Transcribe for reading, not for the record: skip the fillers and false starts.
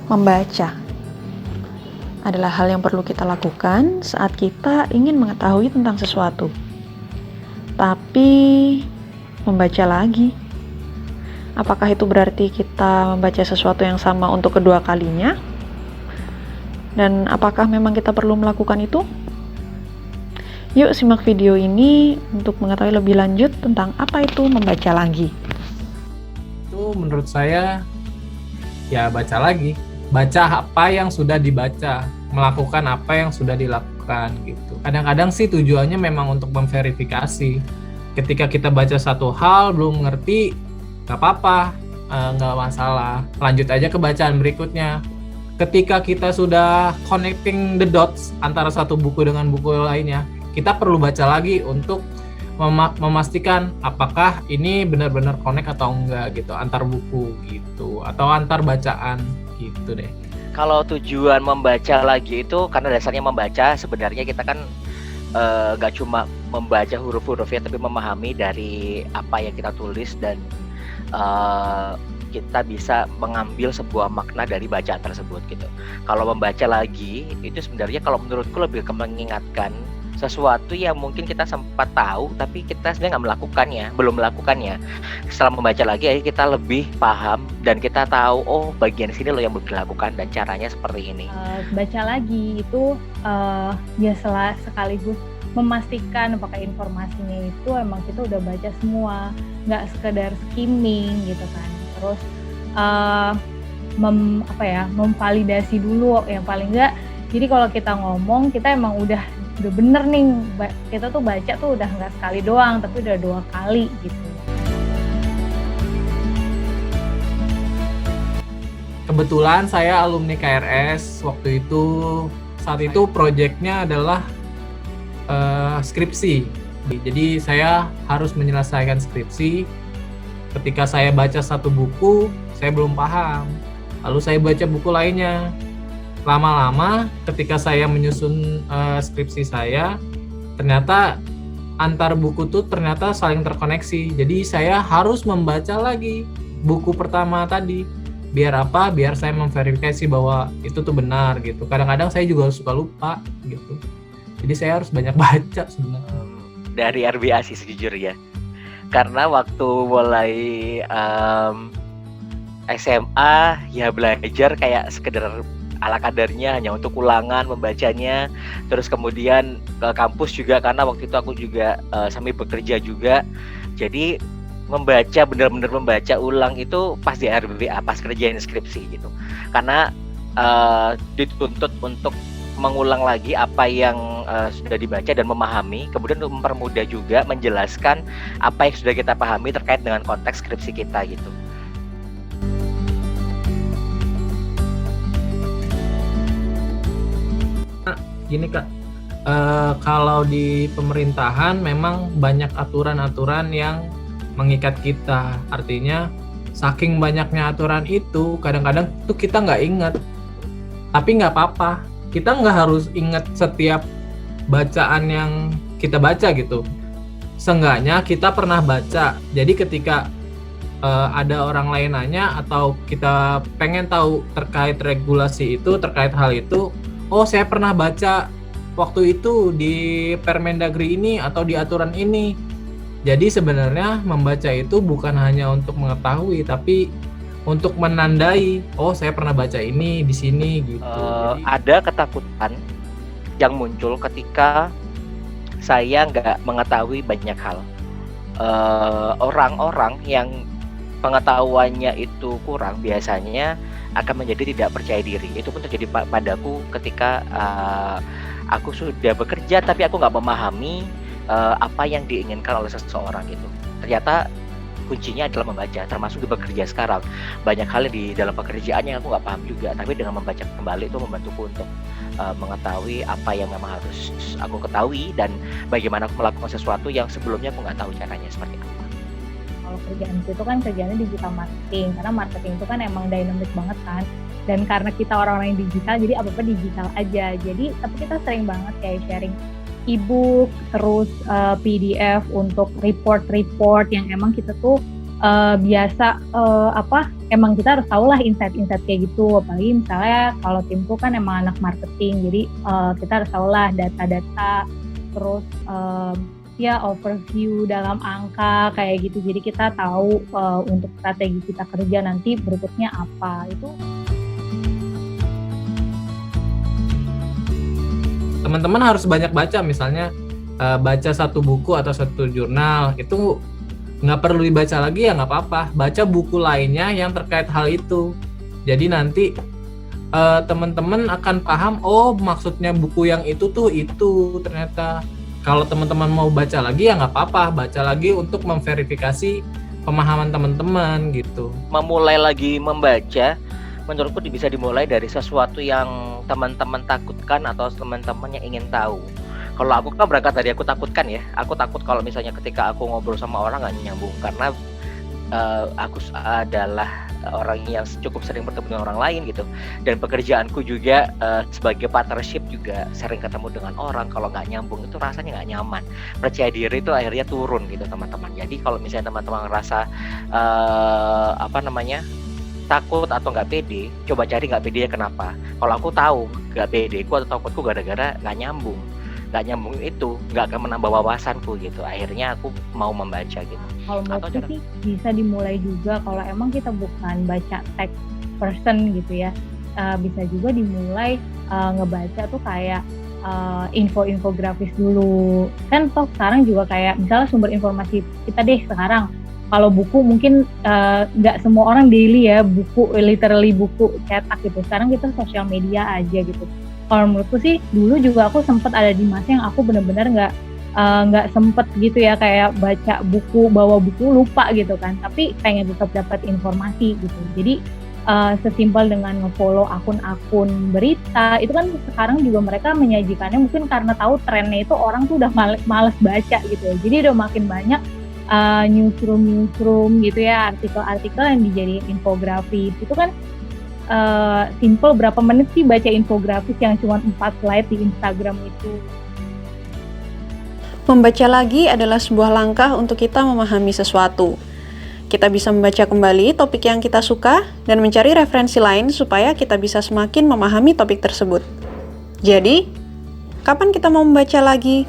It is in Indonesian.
Membaca adalah hal yang perlu kita lakukan saat kita ingin mengetahui tentang sesuatu. Tapi, membaca lagi. Apakah itu berarti kita membaca sesuatu yang sama untuk kedua kalinya? Dan apakah memang kita perlu melakukan itu? Yuk simak video ini untuk mengetahui lebih lanjut tentang apa itu membaca lagi. Itu menurut saya ya baca lagi. Baca apa yang sudah dibaca, melakukan apa yang sudah dilakukan gitu. Kadang-kadang sih tujuannya memang untuk memverifikasi. Ketika kita baca satu hal belum ngerti, nggak apa-apa, nggak masalah. Lanjut aja ke bacaan berikutnya. Ketika kita sudah connecting the dots antara satu buku dengan buku lainnya, kita perlu baca lagi untuk memastikan apakah ini benar-benar connect atau enggak gitu, antar buku gitu, atau antar bacaan gitu deh. Kalau tujuan membaca lagi itu karena dasarnya membaca, sebenarnya kita kan nggak cuma membaca huruf-hurufnya, tapi memahami dari apa yang kita tulis dan kita bisa mengambil sebuah makna dari bacaan tersebut gitu. Kalau membaca lagi itu sebenarnya kalau menurutku lebih ke mengingatkan sesuatu yang mungkin kita sempat tahu tapi kita sebenarnya belum melakukannya. Setelah membaca lagi kita lebih paham dan kita tahu bagian sini loh yang belum dilakukan dan caranya seperti ini. Baca lagi itu ya sekaligus memastikan apakah informasinya itu emang kita udah baca semua, nggak sekedar skimming gitu kan. Terus memvalidasi dulu yang paling nggak. Jadi kalau kita ngomong kita emang udah bener nih, kita tuh baca tuh udah nggak sekali doang tapi udah 2 kali gitu. Kebetulan saya alumni KRS waktu itu, saat itu proyeknya adalah skripsi. Jadi saya harus menyelesaikan skripsi. Ketika saya baca satu buku, saya belum paham. Lalu saya baca buku lainnya. Lama-lama ketika saya menyusun skripsi saya, ternyata antar buku tuh ternyata saling terkoneksi. Jadi saya harus membaca lagi buku pertama tadi. Biar apa? Biar saya memverifikasi bahwa itu tuh benar gitu. Kadang-kadang saya juga suka lupa gitu. Jadi saya harus banyak baca sebenarnya. Dari RBA sih sejujurnya. Karena waktu mulai SMA ya belajar kayak sekedar ala kadarnya, hanya untuk ulangan membacanya. Terus kemudian ke kampus juga karena waktu itu aku juga sambil bekerja juga. Jadi benar-benar membaca ulang itu pas di RBA, pas kerjain skripsi gitu. Karena dituntut untuk mengulang lagi apa yang sudah dibaca dan memahami, kemudian untuk mempermudah juga menjelaskan apa yang sudah kita pahami terkait dengan konteks skripsi kita gitu. Gini Kak, kalau di pemerintahan memang banyak aturan-aturan yang mengikat kita. Artinya saking banyaknya aturan itu kadang-kadang tuh kita nggak ingat. Tapi nggak apa-apa, kita nggak harus ingat setiap bacaan yang kita baca gitu. Seenggaknya kita pernah baca. Jadi ketika ada orang lain nanya atau kita pengen tahu terkait regulasi itu, terkait hal itu, saya pernah baca waktu itu di Permendagri ini atau di aturan ini. Jadi sebenarnya membaca itu bukan hanya untuk mengetahui, tapi untuk menandai, saya pernah baca ini di sini gitu. Jadi, ada ketakutan yang muncul ketika saya nggak mengetahui banyak hal. Orang-orang yang pengetahuannya itu kurang biasanya akan menjadi tidak percaya diri. Itu pun terjadi padaku ketika aku sudah bekerja tapi aku nggak memahami apa yang diinginkan oleh seseorang gitu. Ternyata kuncinya adalah membaca, termasuk di bekerja sekarang. Banyak hal di dalam pekerjaan yang aku nggak paham juga, tapi dengan membaca kembali itu membantuku untuk mengetahui apa yang memang harus aku ketahui dan bagaimana aku melakukan sesuatu yang sebelumnya aku nggak tahu caranya seperti apa. Kalau kerjaan itu kan kerjaannya digital marketing, karena marketing itu kan emang dynamic banget kan. Dan karena kita orang-orang yang digital, jadi apa-apa digital aja. Jadi tapi kita sering banget kayak sharing e-book, terus PDF untuk report-report yang emang kita tuh biasa emang kita harus tahu lah insight-insight kayak gitu, apalagi misalnya kalau timku kan emang anak marketing, jadi kita harus tahu lah data-data, terus ya overview dalam angka kayak gitu, jadi kita tahu untuk strategi kita kerja nanti berikutnya apa. Itu Teman-teman harus banyak baca, misalnya baca satu buku atau satu jurnal, itu nggak perlu dibaca lagi ya nggak apa-apa, baca buku lainnya yang terkait hal itu. Jadi nanti teman-teman akan paham, oh maksudnya buku yang itu tuh itu ternyata. Kalau teman-teman mau baca lagi ya nggak apa-apa, baca lagi untuk memverifikasi pemahaman teman-teman gitu. Memulai lagi membaca, menurutku bisa dimulai dari sesuatu yang teman-teman takutkan atau teman-teman yang ingin tahu. Kalau aku kan berangkat dari aku takutkan ya. Aku takut kalau misalnya ketika aku ngobrol sama orang nggak nyambung, karena aku adalah orang yang cukup sering bertemu dengan orang lain gitu. Dan pekerjaanku juga sebagai partnership juga sering ketemu dengan orang. Kalau nggak nyambung itu rasanya nggak nyaman. Percaya diri itu akhirnya turun gitu teman-teman. Jadi kalau misalnya teman-teman ngerasa takut atau nggak pede, coba cari nggak pede kenapa. Kalau aku tahu nggak pedeku atau takutku gara-gara nggak nyambung itu nggak akan menambah wawasanku gitu. Akhirnya aku mau membaca gitu. kalau menurutku sih bisa dimulai juga kalau emang kita bukan baca text person gitu ya, bisa juga dimulai ngebaca tuh kayak infografis dulu. Kan toh sekarang juga kayak misalnya sumber informasi kita deh sekarang, kalau buku mungkin nggak semua orang daily ya buku, literally buku cetak gitu. Sekarang kita sosial media aja gitu. Kalau menurutku sih dulu juga aku sempet ada di masa yang aku benar-benar nggak sempet gitu ya, kayak baca buku, bawa buku lupa gitu kan, tapi pengen tetap dapat informasi gitu. Jadi sesimpel dengan nge-follow akun-akun berita itu kan sekarang juga mereka menyajikannya mungkin karena tahu trennya itu orang tuh udah males baca gitu ya. Jadi udah makin banyak newsroom gitu ya, artikel-artikel yang dijadiin infografis. Itu kan simple, berapa menit sih baca infografis yang cuma 4 slide di Instagram itu. Membaca lagi adalah sebuah langkah untuk kita memahami sesuatu. Kita bisa membaca kembali topik yang kita suka dan mencari referensi lain supaya kita bisa semakin memahami topik tersebut. Jadi, kapan kita mau membaca lagi?